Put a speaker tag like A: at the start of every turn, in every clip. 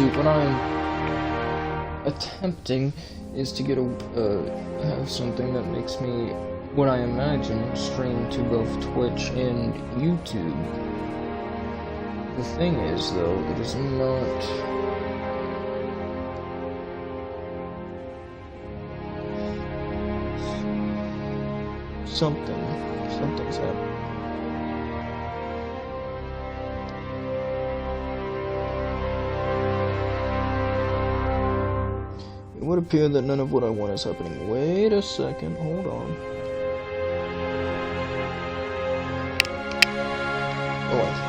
A: See, what I'm attempting is to get have something that makes me, what I imagine, stream to both Twitch and YouTube. The thing is, though, it is not... Something's happening. It would appear that none of what I want is happening. Wait a second, hold on. Oh,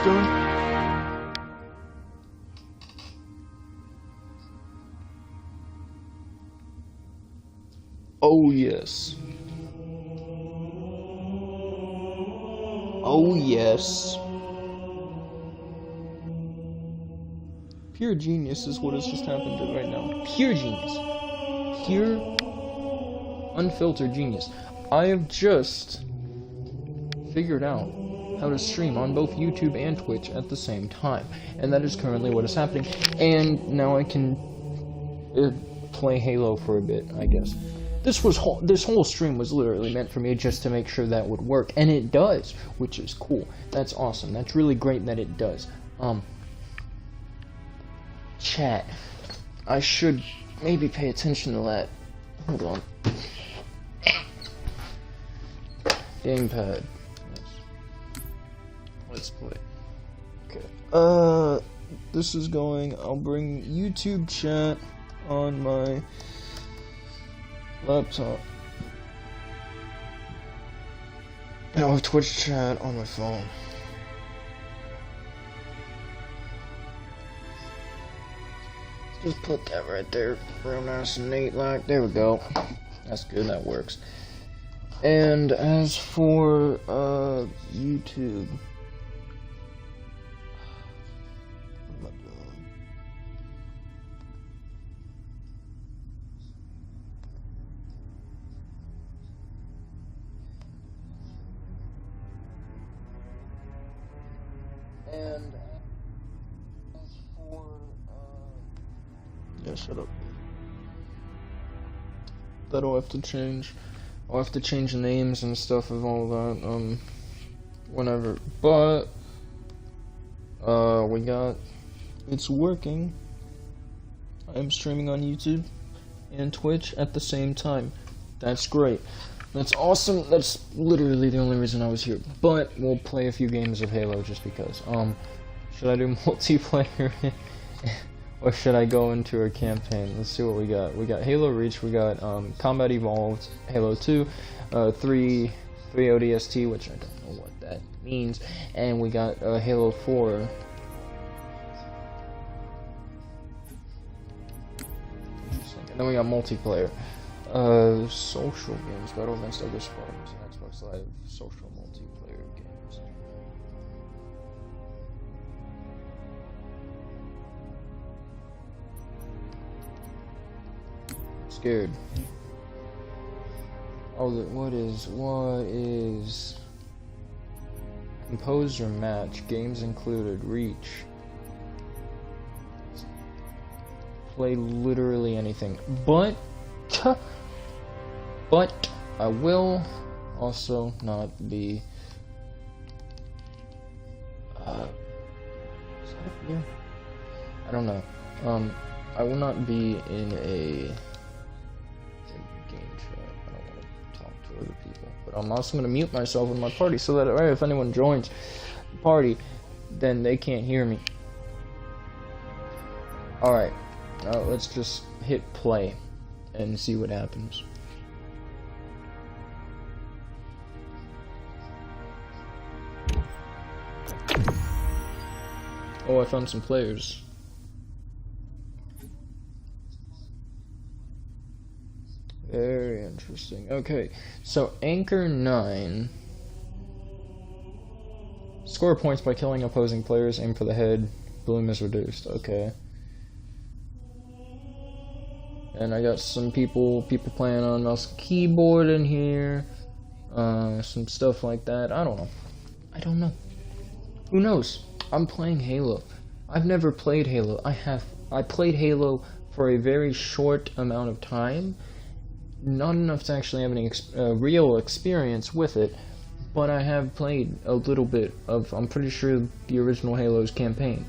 A: doing? Oh yes. Oh yes. Pure genius is what has just happened to right now. Pure genius. Pure, unfiltered genius. I have just figured out how to stream on both YouTube and Twitch at the same time, and that is currently what is happening. And now I can play Halo for a bit, I guess. This whole stream was literally meant for me just to make sure that would work, and it does, which is cool. That's awesome. That's really great that it does. Chat. I should maybe pay attention to that. Hold on. Gamepad. Let's play. Okay. This is going. I'll bring YouTube chat on my laptop. And I'll have Twitch chat on my phone. Just put that right there, real nice and neat like. There we go. That's good, that works. And as for YouTube, what am I doing? And as for yeah, shut up. That'll have to change. I'll have to change the names and stuff of all that, whenever. But, we got, it's working. I am streaming on YouTube and Twitch at the same time. That's great. That's awesome. That's literally the only reason I was here. But, we'll play a few games of Halo just because. Should I do multiplayer? Or should I go into our campaign? Let's see what we got. We got Halo Reach, we got Combat Evolved, Halo 2, 3 ODST, which I don't know what that means, and we got Halo 4. And then we got multiplayer. Social games, battle against other squads, Xbox Live, social multiplayer games. Scared. Oh, what is compose your match, games included, reach, play literally anything, but I will also not be is that up here? I don't know. I will not be in a other people, but I'm also going to mute myself in my party so that if anyone joins the party, then they can't hear me. Alright, let's just hit play and see what happens. Oh, I found some players. Very interesting. Okay, so Anchor 9. Score points by killing opposing players. Aim for the head. Bloom is reduced. Okay. And I got some people playing on mouse and keyboard in here. Some stuff like that. I don't know. Who knows? I'm playing Halo. I've never played Halo. I played Halo for a very short amount of time. Not enough to actually have any real experience with it. But I have played a little bit of, I'm pretty sure, the original Halo's campaign.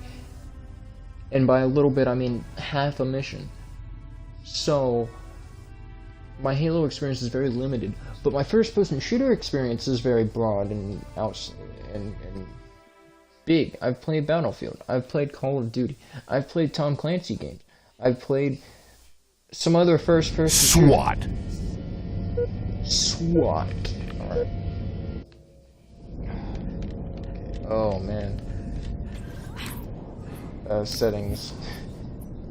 A: And by a little bit, I mean half a mission. So, my Halo experience is very limited, but my first-person shooter experience is very broad and big. I've played Battlefield, I've played Call of Duty, I've played Tom Clancy games, I've played some other first-person SWAT. Alright. Oh, man. Settings.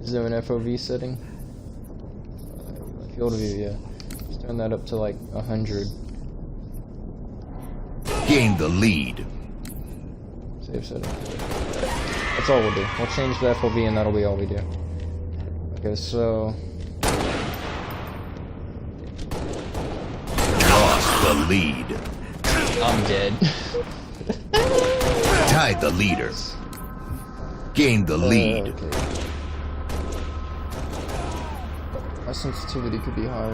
A: Is there an FOV setting? Field of view, yeah. Let's turn that up to like 100.
B: Gain the lead.
A: Save setting. That's all we'll do. We'll change the FOV and that'll be all we do. Okay, so...
B: Lost the lead.
A: I'm dead.
B: Tied the leader. Gain the lead.
A: Okay. My sensitivity could be higher.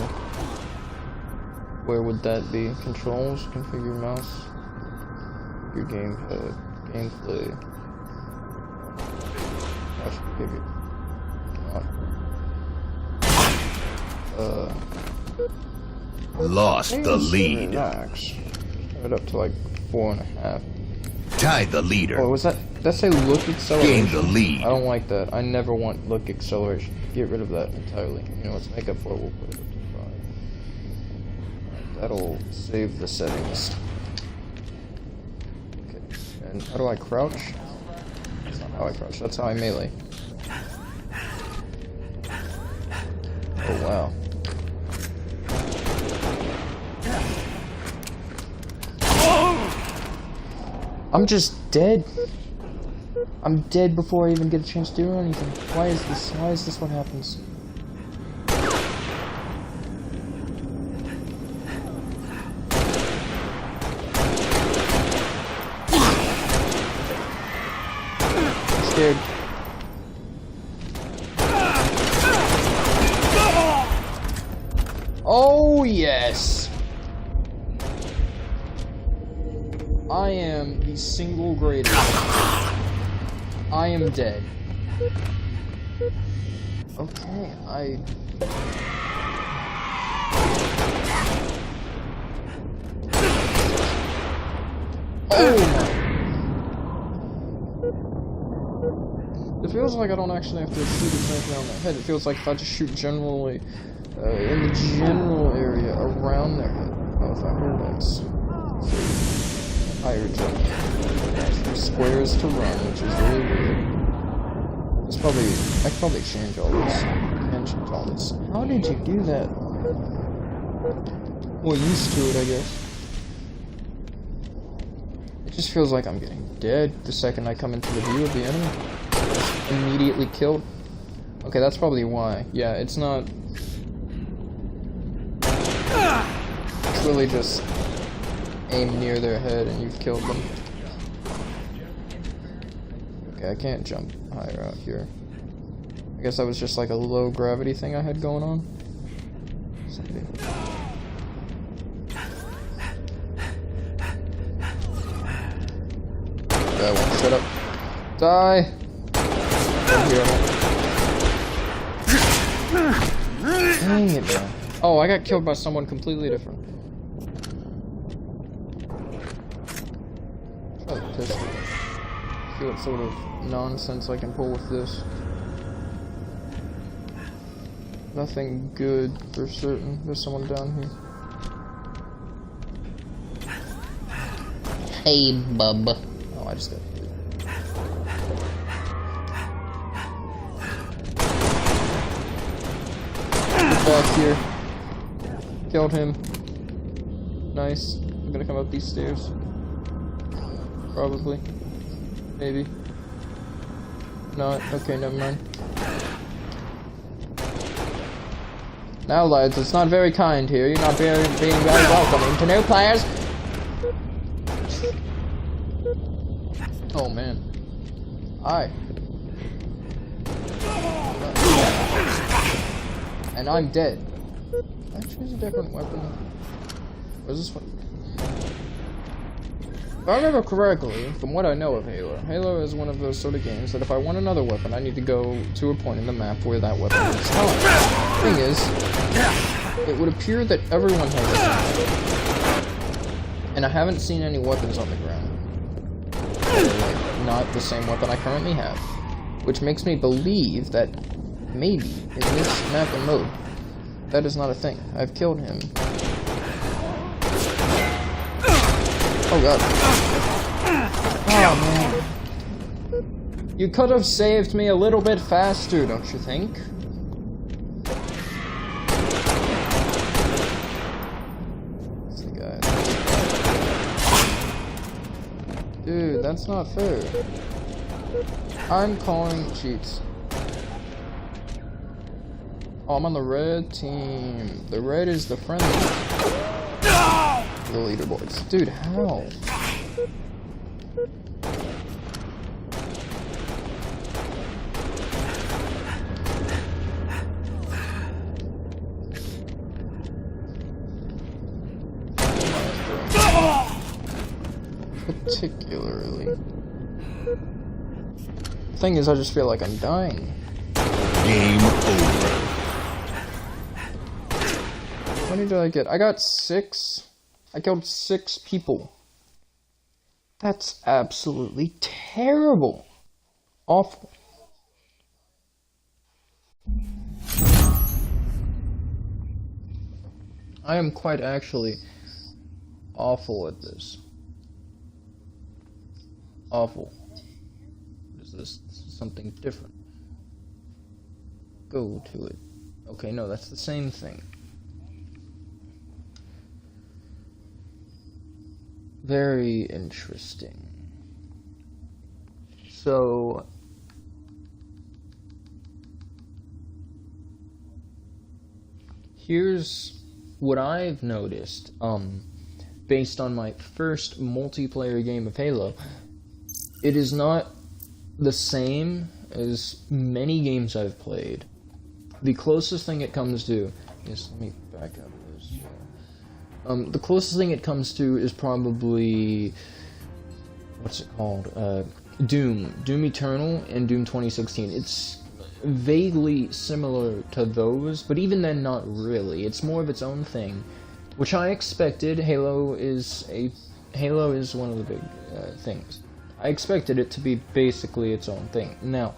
A: Where would that be? Controls, configure mouse, your gamepad, gameplay. I should configure.
B: Lost the lead.
A: Relax. Turn it up to like 4.5.
B: Tied the leader.
A: Oh, was that? Did that say look acceleration?
B: Gain the lead.
A: I don't like that. I never want look acceleration. Get rid of that entirely. You know, let's make up for it. We'll put it up to 5. That'll save the settings. Okay. And how do I crouch? That's not how I crouch. That's how I melee. Oh wow. I'm just dead. I'm dead before I even get a chance to do anything. Why is this? Why is this what happens? I'm scared. Oh yes! I am the single greatest. I am dead. Okay, oh my. It feels like I don't actually have to shoot exactly on their head. It feels like if I just shoot generally in the general area around their head. Oh, if I heard that. Higher jump. Squares to run, which is really weird. It's probably, I could probably change all this. How did you do that? Well, used to it, I guess. It just feels like I'm getting dead the second I come into the view of the enemy. Just immediately killed. Okay, that's probably why. Yeah, it's not... It's really just aim near their head and you've killed them. Okay, I can't jump higher out here. I guess that was just like a low gravity thing I had going on. That one, shut up. Die! Dang it, man. Oh, I got killed by someone completely different. Try the pistol. See what sort of nonsense I can pull with this. Nothing good for certain. There's someone down here. Hey, bub. Oh, I just got hit. Back here. Killed him. Nice. I'm gonna come up these stairs. Probably. Maybe. Not. Okay, never mind. Now, lads, it's not very kind here. You're not being very welcoming to new players. Oh, man. And I'm dead. I choose a different weapon. What is this one? If I remember correctly, from what I know of Halo is one of those sort of games that if I want another weapon, I need to go to a point in the map where that weapon is found. The thing is, it would appear that everyone has it, and I haven't seen any weapons on the ground. Not the same weapon I currently have, which makes me believe that maybe in this map and mode, that is not a thing. I've killed him. Oh god. Oh man. You could have saved me a little bit faster, don't you think? That's the guy. Dude, that's not fair. I'm calling cheats. Oh, I'm on the red team. The red is the friendly. The leaderboards. Dude, how? Particularly. The thing is, I just feel like I'm dying.
B: Game over.
A: How many did I get? I got 6. I killed 6 people. That's absolutely terrible. Awful. I am quite actually awful at this. Awful. What is this? This is something different. Go to it. Okay, no, that's the same thing. Very interesting. So, here's what I've noticed, based on my first multiplayer game of Halo. It is not the same as many games I've played. The closest thing it comes to is, let me back up this. The closest thing it comes to is probably, what's it called? Doom Eternal and Doom 2016. It's vaguely similar to those, but even then not really. It's more of its own thing, which I expected. Halo is one of the big things. I expected it to be basically its own thing. Now,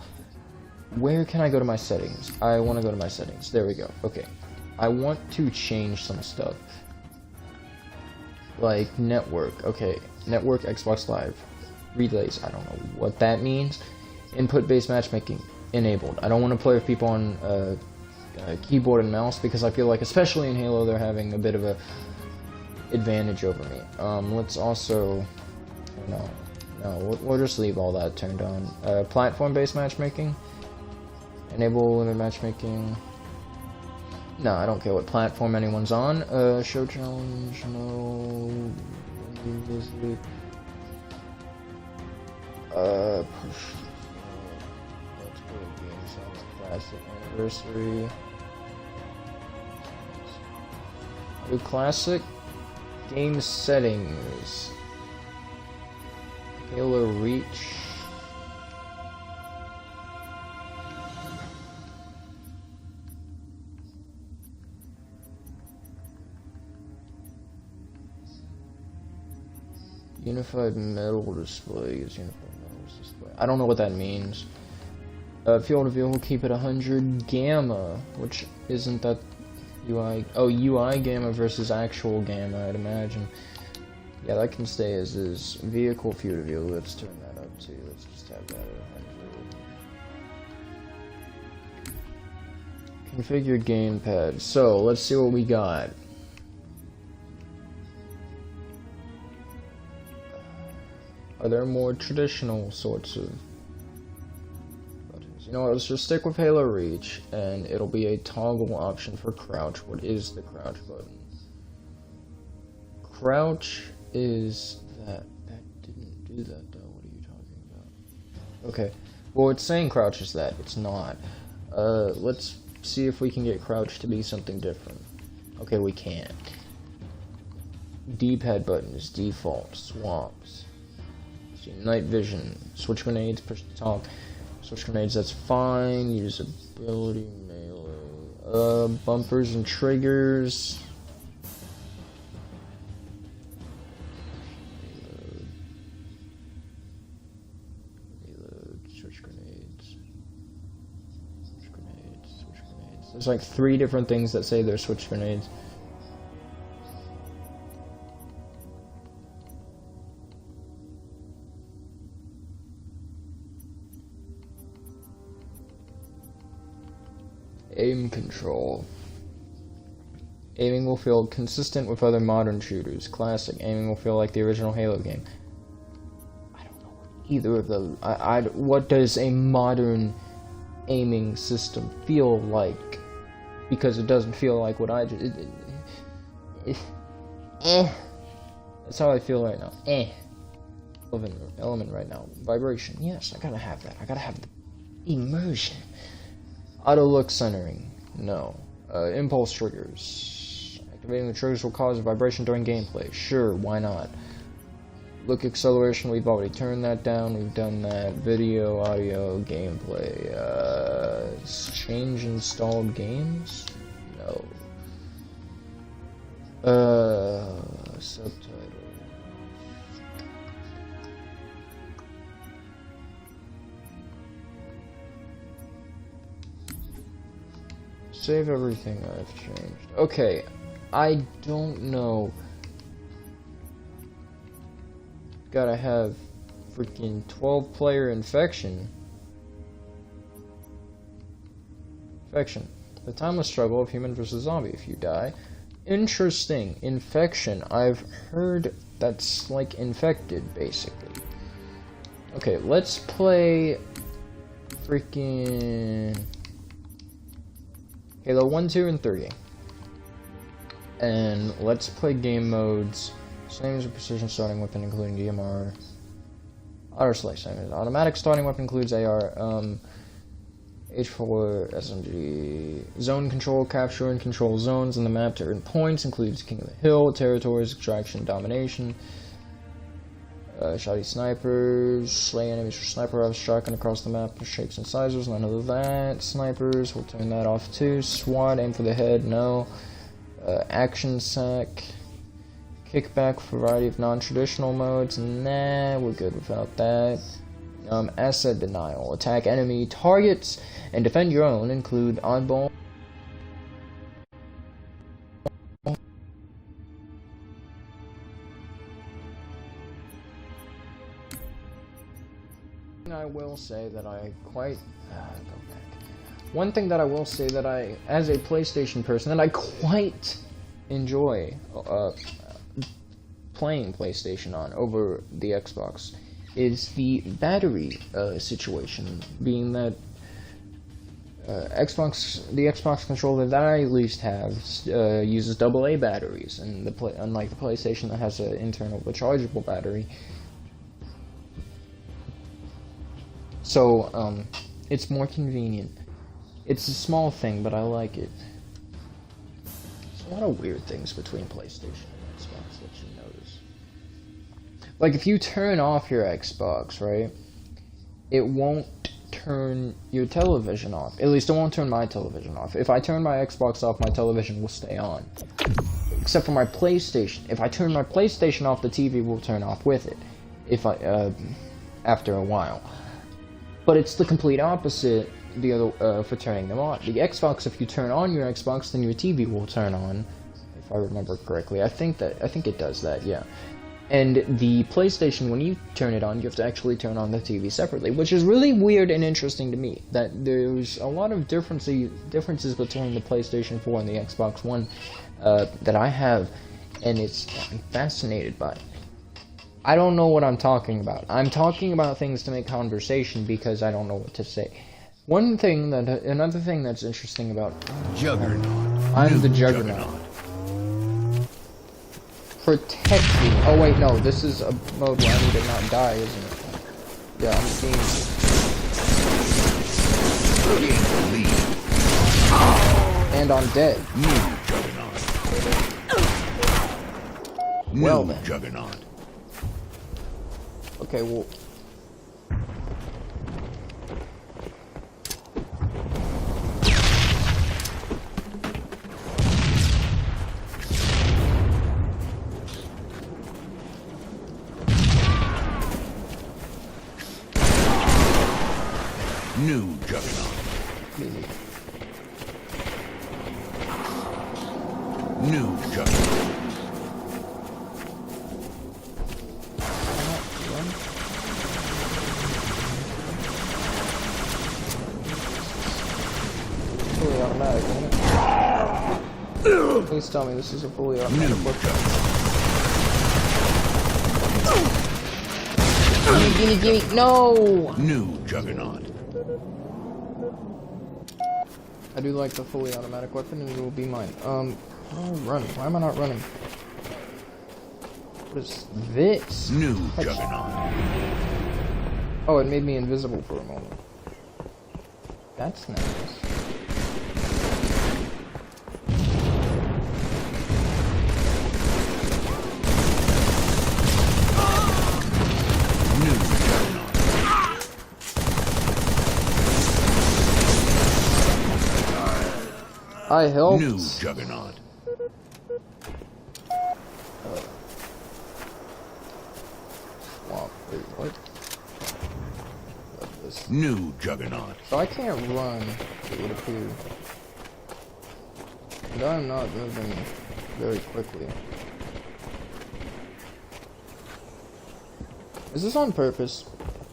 A: where can I go to my settings? I want to go to my settings. There we go. Okay. I want to change some stuff. Like network. Okay. Network, Xbox Live. Relays. I don't know what that means. Input-based matchmaking. Enabled. I don't want to play with people on keyboard and mouse because I feel like, especially in Halo, they're having a bit of a advantage over me. Let's also... No, we'll just leave all that turned on. Platform-based matchmaking. Enable limit matchmaking. No, I don't care what platform anyone's on. Show challenge, no. Visit. Let's go game sounds classic anniversary. Do classic game settings. Halo Reach. Unified metal display is unified metal display. I don't know what that means. Field of view will keep it 100 gamma, which isn't that UI. Oh, UI gamma versus actual gamma, I'd imagine. Yeah, that can stay as is. Vehicle field of view, let's turn that up too. Let's just have that at 100. Configure gamepad. So, let's see what we got. Are there more traditional sorts of buttons? You know what, let's just stick with Halo Reach, and it'll be a toggle option for crouch. What is the crouch button? Crouch is that. That didn't do that, though. What are you talking about? Okay. Well, it's saying crouch is that. It's not. Let's see if we can get crouch to be something different. Okay, we can't. D-pad buttons, default, swaps. See, night vision, switch grenades, push to talk. Switch grenades, that's fine. Usability, melee. Bumpers and triggers. Reload, switch grenades. Switch grenades, switch grenades. There's like 3 different things that say they're switch grenades. Aim control. Aiming will feel consistent with other modern shooters. Classic. Aiming will feel like the original Halo game. I don't know what either of those. What does a modern aiming system feel like? Because it doesn't feel like what I just. That's how I feel right now. Element right now. Vibration. Yes, I gotta have that. I gotta have the immersion. Auto look centering. No. Impulse triggers. Activating the triggers will cause a vibration during gameplay. Sure, why not? Look acceleration, we've already turned that down. We've done that. Video, audio, gameplay. Change installed games? No. Subtitles. Save everything I've changed. Okay, I don't know. Gotta have freaking 12-player infection. Infection. The timeless struggle of human versus zombie. If you die. Interesting. Infection. I've heard that's like infected, basically. Okay, let's play freaking Halo 1, 2, and 3. And let's play game modes. Same as a precision starting weapon, including DMR. Auto select. Automatic starting weapon includes AR. H4, SMG. Zone control, capture and control zones in the map to earn points. Includes King of the Hill, territories, extraction, domination. Shoddy snipers, slay enemies for sniper rifles, shotgun across the map, shapes and sizes, none of that. Snipers, we'll turn that off too. SWAT, aim for the head, no. Action sack, kickback, variety of non-traditional modes, nah, we're good without that. Asset denial, attack enemy targets and defend your own, include oddball. I will say that I quite one thing that I will say that I, as a PlayStation person, that I quite enjoy playing PlayStation on over the Xbox is the battery situation, being that the Xbox controller that I at least have uses AA batteries, and unlike the PlayStation that has an internal rechargeable battery. So, it's more convenient. It's a small thing, but I like it. There's a lot of weird things between PlayStation and Xbox that you notice. Like, if you turn off your Xbox, right, it won't turn your television off. At least it won't turn my television off. If I turn my Xbox off, my television will stay on. Except for my PlayStation. If I turn my PlayStation off, the TV will turn off with it. After a while. But it's the complete opposite for turning them on. The Xbox, if you turn on your Xbox, then your TV will turn on, if I remember correctly. I think it does that, yeah. And the PlayStation, when you turn it on, you have to actually turn on the TV separately, which is really weird and interesting to me. That there's a lot of differences between the PlayStation 4 and the Xbox One that I have, and I'm fascinated by it. I don't know what I'm talking about. I'm talking about things to make conversation because I don't know what to say. Another thing that's interesting about
B: Juggernaut.
A: I'm the Juggernaut. Protect me. Oh wait, no, this is a mode where I need to not die, isn't it? Yeah, I'm seeing it. And I'm dead.
B: New Juggernaut.
A: Well
B: New
A: then.
B: Juggernaut.
A: Okay, well.
B: New Juggernaut. New Juggernaut.
A: Fully automatic, isn't it? Please tell me this is a fully automatic weapon. Gimme, no!
B: New Juggernaut.
A: I do like the fully automatic weapon, and it will be mine. How do I run? Why am I not running? What is this?
B: New Juggernaut.
A: Oh, it made me invisible for a moment. That's nice. I helped.
B: New Juggernaut.
A: Wow, wait, what? This.
B: New Juggernaut.
A: So I can't run, it would appear. And I'm not moving very quickly. Is this on purpose?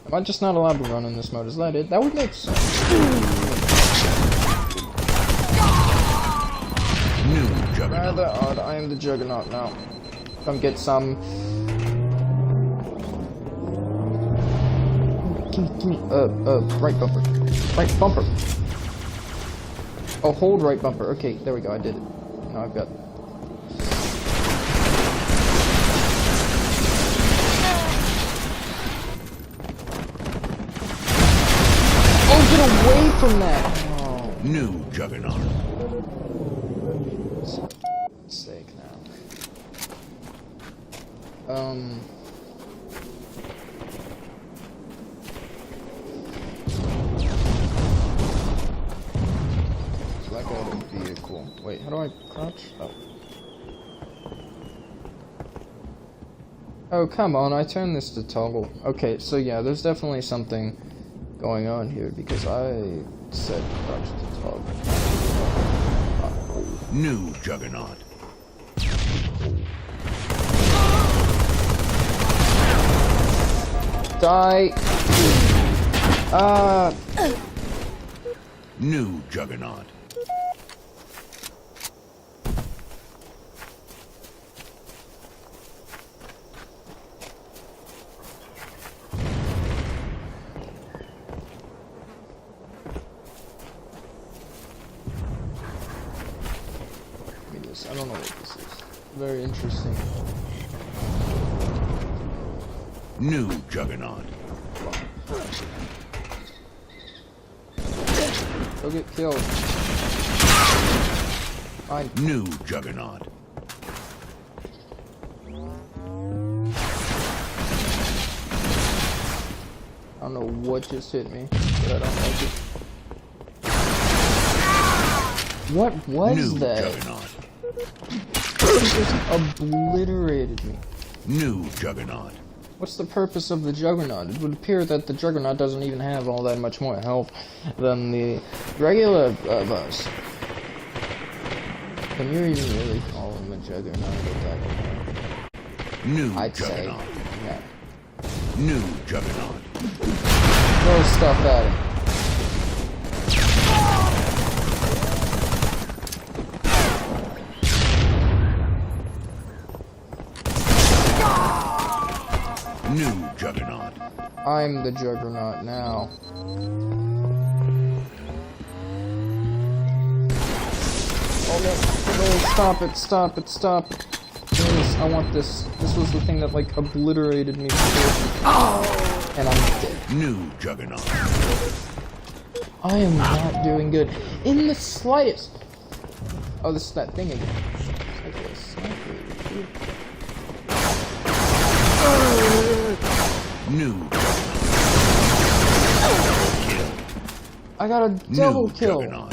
A: Am I just not allowed to run in this mode? Is that it? That would make sense.
B: New Juggernaut.
A: Rather odd. I am the Juggernaut now. Come get some. Gimme. Right bumper. Right bumper. Oh, hold right bumper. Okay, there we go. I did it. Now I've got. Oh, get away from that! Oh.
B: New Juggernaut.
A: Mistake now. Select item vehicle. Wait, how do I crouch? Oh. Oh, come on, I turned this to toggle. Okay, so yeah, there's definitely something going on here because I said crouch to toggle.
B: New Juggernaut.
A: Die!
B: New Juggernaut.
A: I don't know what this is. Very interesting.
B: New Juggernaut.
A: Go get killed. Fine.
B: New Juggernaut.
A: I don't know what just hit me, but I don't like it. What was
B: New
A: that?
B: Juggernaut.
A: It just obliterated me.
B: New Juggernaut.
A: What's the purpose of the Juggernaut? It would appear that the Juggernaut doesn't even have all that much more health than the regular of us. Can you even really call him a Juggernaut at that point?
B: New
A: I'd
B: Juggernaut.
A: say no.
B: New Juggernaut.
A: Throw stuff at him. I'm the Juggernaut now. Oh no, stop it, stop it, stop it. Yes, I want this. This was the thing that, like, obliterated me before. And I'm dead.
B: New Juggernaut.
A: I am not doing good. In the slightest. Oh, this is that thing again.
B: New.
A: I got a double kill. I've never done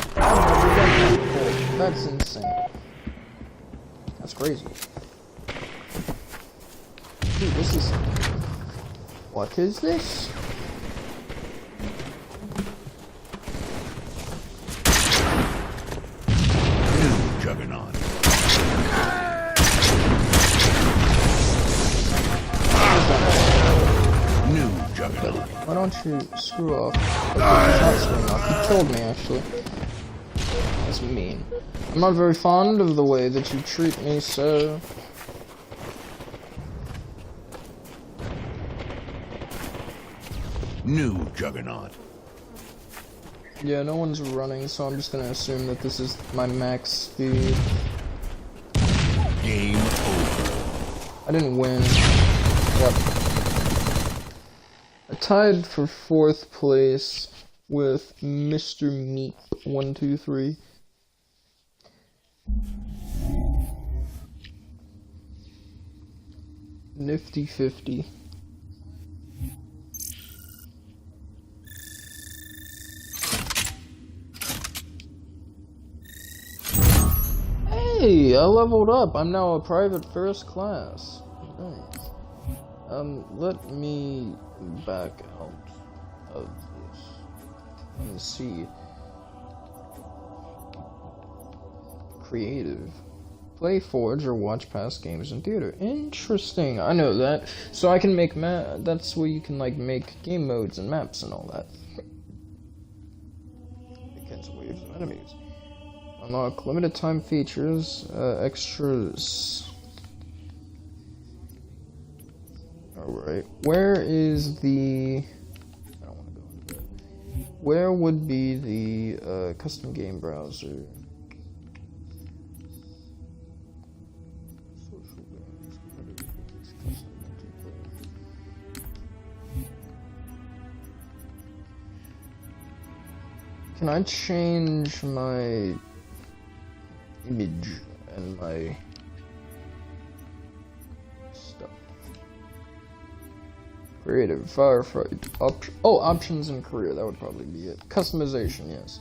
A: that before. That's insane. That's crazy. Dude, this is... What is this?
B: New Juggernaut. New Juggernaut.
A: Why don't you screw off? Not screwing off. You killed me, actually. That's mean. I'm not very fond of the way that you treat me, so...
B: New Juggernaut.
A: Yeah, no one's running, so I'm just gonna assume that this is my max speed.
B: Game over.
A: I didn't win. Yep. I tied for 4th place with Mr. Meep 123. Nifty 50. Hey, I leveled up. I'm now a private first class. Nice. Let me back out of this. Let me see. Creative. Play Forge or watch past games in theater. Interesting. I know that. So I can make that's where you can, like, make game modes and maps and all that. Against waves of enemies. Unlock limited time features, extras. Alright, where is the... I don't want to go into that. Where would be the custom game browser? Social games, custom multiplayer. Can I change my image and my stuff? Creative, firefight, options and career, that would probably be it. Customization, yes.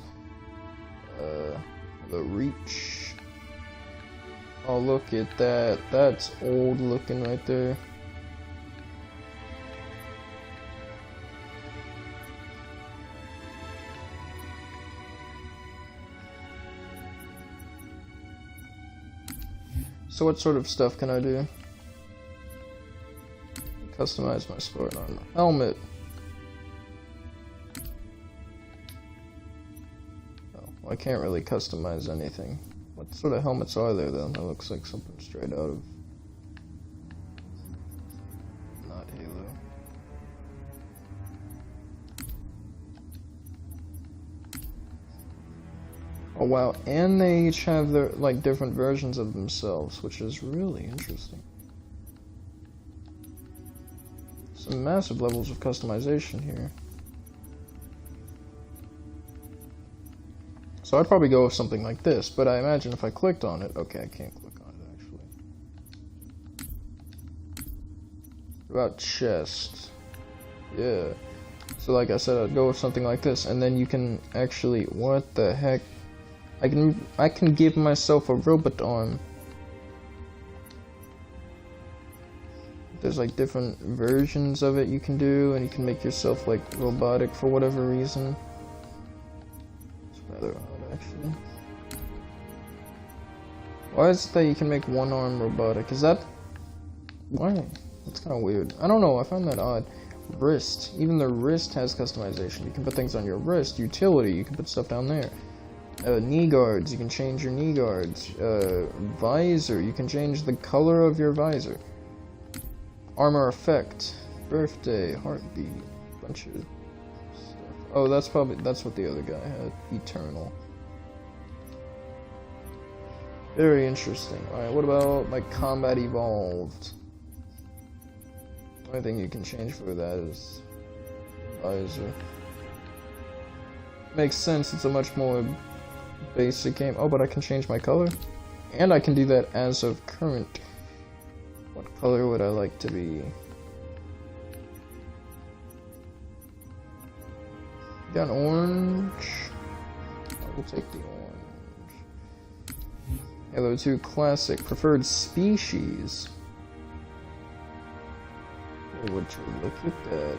A: The reach. Oh, look at that. That's old looking right there. So what sort of stuff can I do? Customize my sport armor. Helmet. Oh, well, I can't really customize anything. What sort of helmets are there though? That looks like something straight out of... not Halo. Oh wow, and they each have their, like, different versions of themselves, which is really interesting. Some massive levels of customization here. So I'd probably go with something like this, but I imagine if I clicked on it... Okay, I can't click on it, actually. About chest. Yeah. So like I said, I'd go with something like this, and then you can actually... What the heck? I can give myself a robot arm. There's like different versions of it you can do, and you can make yourself like robotic for whatever reason. It's rather odd, actually. Why is it that you can make one arm robotic? Is that... why? That's kind of weird. I don't know, I find that odd. Wrist. Even the wrist has customization. You can put things on your wrist. Utility, you can put stuff down there. Knee guards, you can change your knee guards. Visor, you can change the color of your visor. Armor effect, birthday, heartbeat. bunch of stuff. Oh, that's what the other guy had. Eternal. Very interesting. Alright, what about like combat evolved? The only thing you can change for that is visor. Makes sense, it's a much more basic game. Oh, but I can change my color? And I can do that as of current. What color would I like to be? Got orange. I will take the orange. Halo 2 Classic. Preferred species. Oh, would you look at that?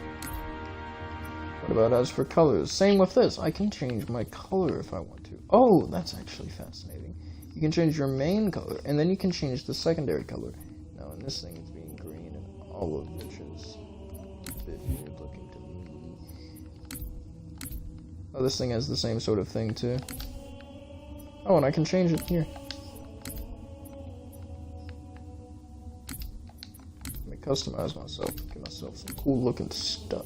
A: What about as for colors? Same with this. I can change my color if I want to. Oh, that's actually fascinating. You can change your main color, and then you can change the secondary color. Now, in this thing, it's being green and olive, which is a bit weird looking to me. Oh, this thing has the same sort of thing, too. Oh, and I can change it here. Let me customize myself, get myself some cool looking stuff.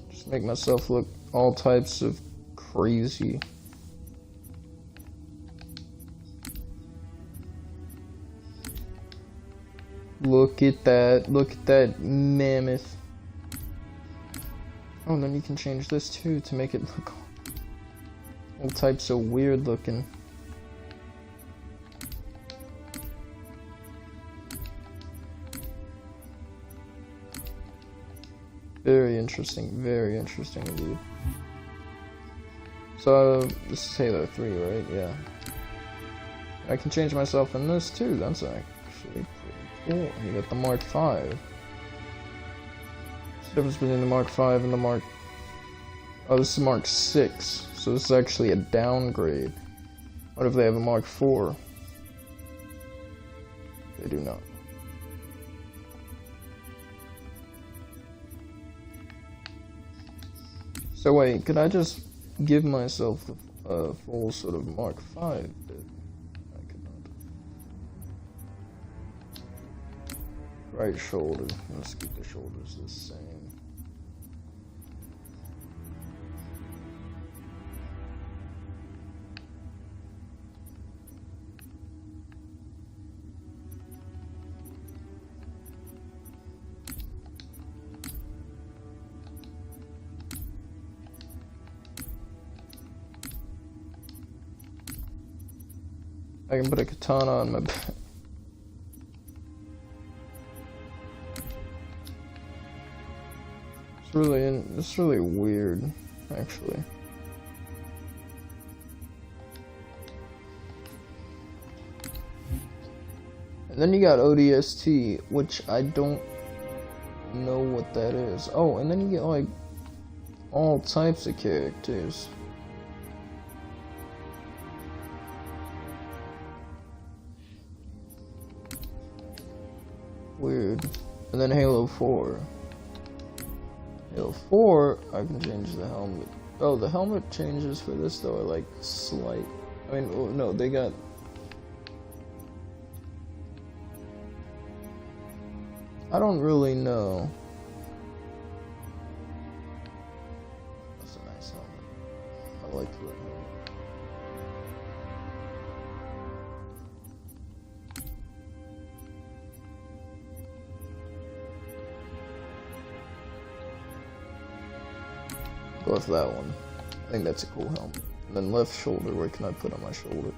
A: Just make myself look all types of crazy. Look at that mammoth. Oh, and then you can change this too to make it look all types of weird looking. Very interesting indeed. So, this is Halo 3, right? Yeah. I can change myself in this too, that's actually pretty cool. You got the Mark 5. What's the difference between the Mark 5 and the Mark... Oh, this is Mark 6, so this is actually a downgrade. What if they have a Mark 4? They do not. So wait, could I just give myself a full sort of Mark 5 bit? I could not. Right shoulder. Let's keep the shoulders the same. I can put a katana on my back. It's really weird, actually. And then you got ODST, which I don't know what that is. Oh, and then you get like all types of characters. Weird. And then Halo 4. Halo 4, I can change the helmet. Oh, the helmet changes for this though are like slight. I mean, oh, no, they got... I don't really know. That's a nice helmet. I like that helmet. Go with that one. I think that's a cool helmet. And then left shoulder, where can I put on my shoulder?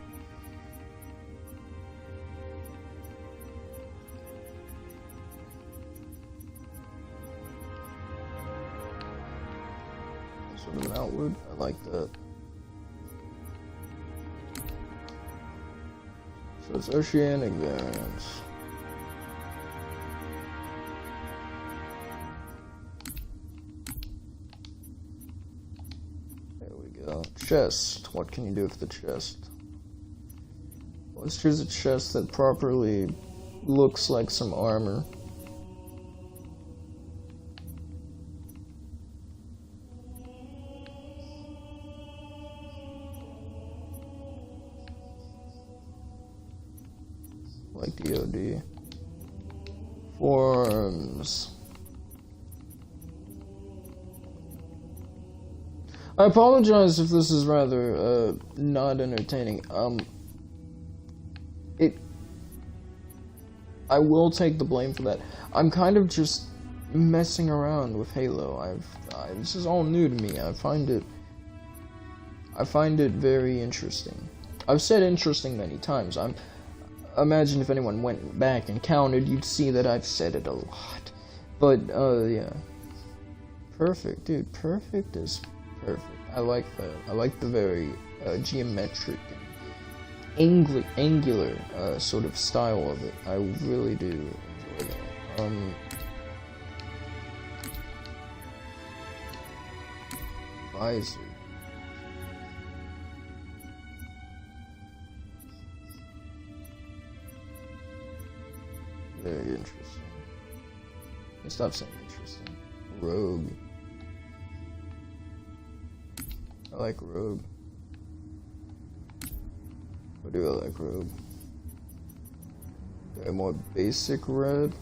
A: Sort of an outward. I like that. So it's Oceanic variants. Chest. What can you do with the chest? Let's choose a chest that properly looks like some armor. Like DOD. Forms. I apologize if this is rather not entertaining. I will take the blame for that. I'm kind of just messing around with Halo. This is all new to me. I find it very interesting. I've said interesting many times. Imagine if anyone went back and counted, you'd see that I've said it a lot. But yeah. Perfect, dude. Perfect is perfect. I like that. I like the very geometric and angular sort of style of it. I really do enjoy that. Visor. Very interesting. Stop saying interesting. Rogue. I like Rogue. What do I like Rogue? A more basic red.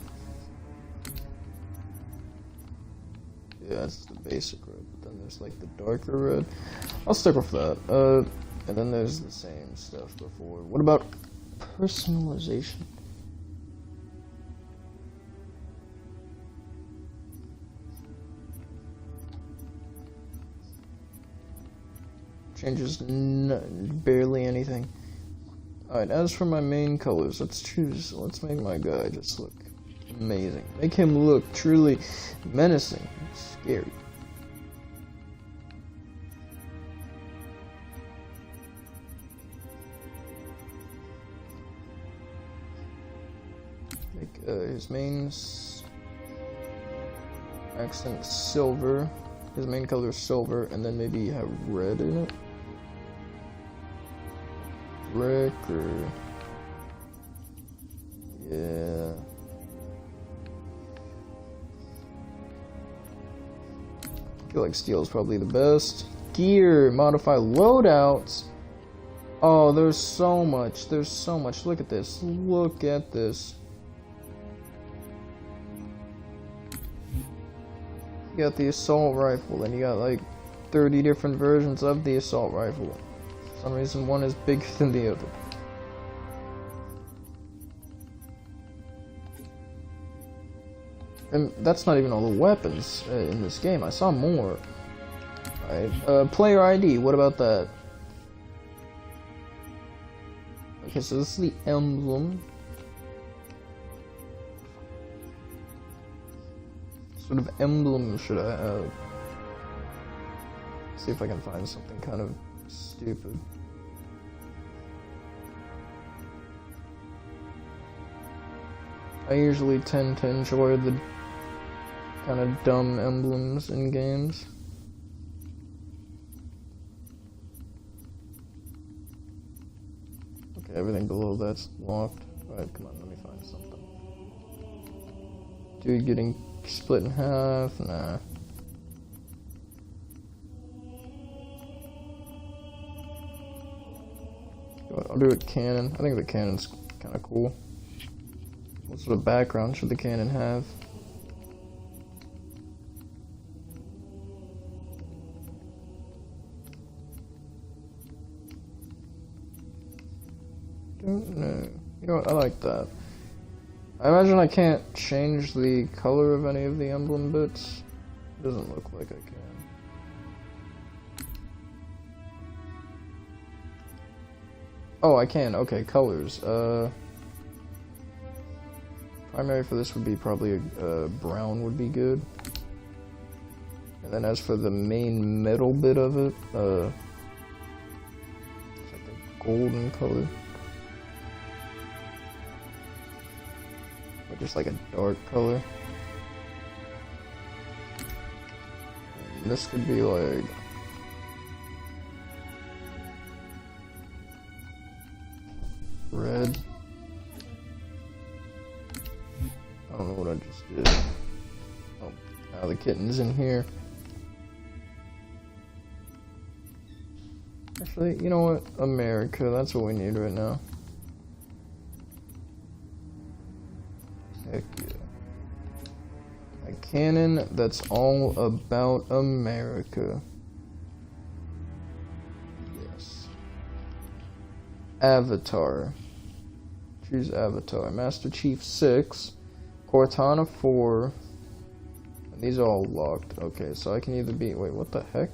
A: Yeah, that's the basic red. But then there's like the darker red. I'll stick with that. And then there's the same stuff before. What about personalization? Changes barely anything. Alright, as for my main colors, let's make my guy just look amazing. Make him look truly menacing, scary. Make his main accent silver. His main color is silver, and then maybe have red in it. Brick or yeah. I feel like steel is probably the best. Gear, modify loadouts. Oh, there's so much. There's so much. Look at this. Look at this. You got the assault rifle, and you got like 30 different versions of the assault rifle. For some reason, one is bigger than the other. And that's not even all the weapons in this game. I saw more. Alright, player ID, what about that? Okay, so this is the emblem. What sort of emblem should I have? See if I can find something kind of stupid. I usually tend to enjoy the kind of dumb emblems in games. Okay, everything below that's locked. Alright, come on, let me find something. Dude getting split in half? Nah. I'll do it cannon. I think the cannon's kind of cool. What sort of background should the cannon have? Don't know. You know what? I like that. I imagine I can't change the color of any of the emblem bits. It doesn't look like I can. Oh, I can. Okay, colors. Primary for this would be probably brown would be good. And then as for the main metal bit of it, it's like a golden color. Or just like a dark color. And this could be like red. I don't know what I just did. Oh, now the kitten's in here. Actually, you know what? America, that's what we need right now. Heck yeah. canon that's all about America. Yes. Avatar. Choose Avatar. Master Chief 6. Cortana 4. And these are all locked. Okay, so I can either be... Wait, what the heck?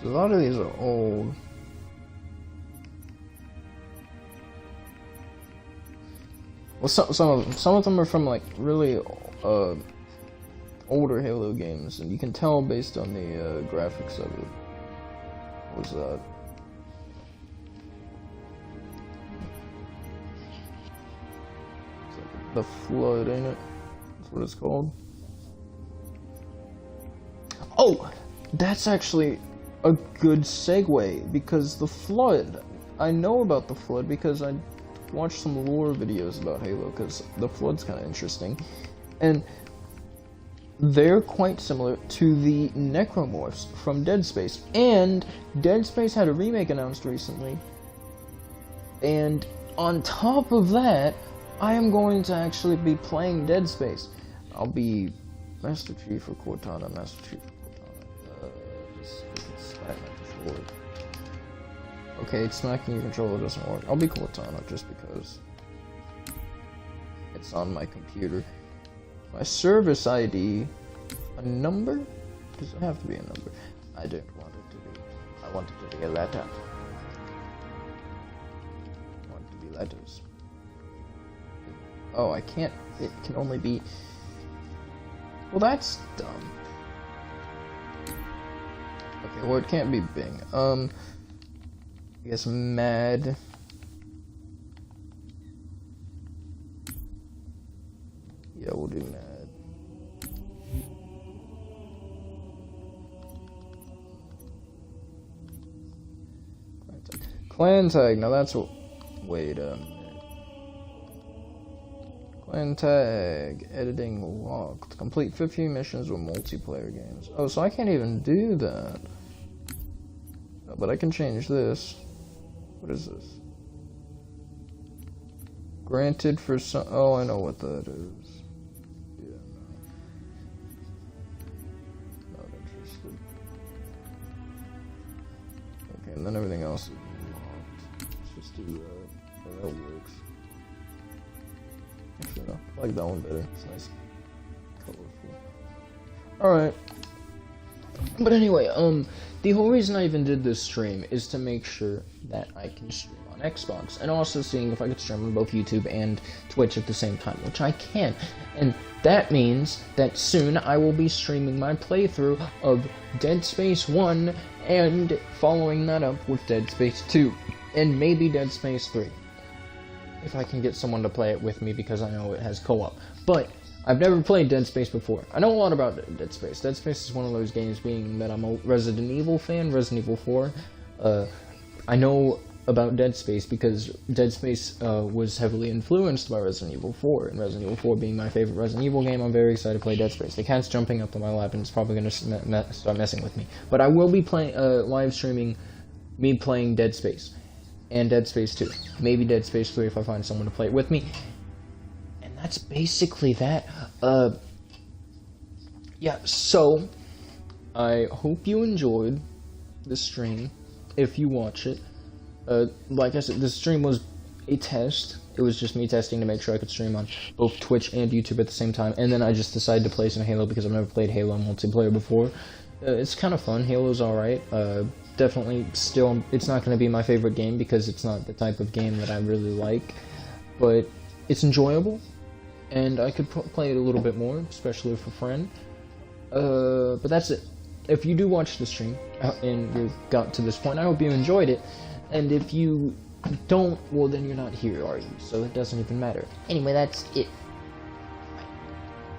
A: So a lot of these are old. Well, some of them are from like really older Halo games, and you can tell based on the graphics of it. What was that? It's like the Flood, ain't it? That's what it's called. Oh, that's actually a good segue, because the Flood, I know about the Flood because I watched some lore videos about Halo, because the Flood's kind of interesting, and they're quite similar to the Necromorphs from Dead Space, and Dead Space had a remake announced recently, and on top of that, I am going to actually be playing Dead Space. I'll be Master Chief or Cortana, Master Chief. Okay, smacking your controller doesn't work. I'll be Cortana just because it's on my computer. My service ID, a number? Does it have to be a number? I don't want it to be. I want it to be a letter. I want it to be letters. Oh, I can't. It can only be. Well, that's dumb. Okay, well, it can't be Bing. I guess Mad. Yeah, we'll do Mad. Clan tag. Now that's what. Wait a minute. Clan tag. Editing locked. Complete 15 missions with multiplayer games. Oh, so I can't even do that. Oh, but I can change this. What is this? Granted for some. Oh, I know what that is. Yeah, no. Not interested. Okay, and then everything else is locked. Let's just do that. Oh, that works. Actually, no. I like that one better. It's nice. Colorful. Alright. But anyway, the whole reason I even did this stream is to make sure that I can stream on Xbox, and also seeing if I could stream on both YouTube and Twitch at the same time, which I can. And that means that soon I will be streaming my playthrough of Dead Space 1, and following that up with Dead Space 2, and maybe Dead Space 3. If I can get someone to play it with me, because I know it has co-op. But I've never played Dead Space before. I know a lot about Dead Space. Dead Space is one of those games, being that I'm a Resident Evil fan, Resident Evil 4. I know about Dead Space because Dead Space was heavily influenced by Resident Evil 4, and Resident Evil 4 being my favorite Resident Evil game, I'm very excited to play Dead Space. The cat's jumping up on my lap and it's probably going to start messing with me. But I will be playing, live streaming me playing Dead Space, and Dead Space 2. Maybe Dead Space 3 if I find someone to play it with me. That's basically that. Yeah, so I hope you enjoyed the stream if you watch it. Like I said, the stream was a test. It was just me testing to make sure I could stream on both Twitch and YouTube at the same time, and then I just decided to play some Halo because I've never played Halo multiplayer before. It's kind of fun. Halo's alright. Definitely still, it's not going to be my favorite game because it's not the type of game that I really like, but it's enjoyable. And I could play it a little bit more, especially with a friend. But that's it. If you do watch the stream, and you got to this point, I hope you enjoyed it. And if you don't, well then you're not here, are you? So it doesn't even matter. Anyway, that's it.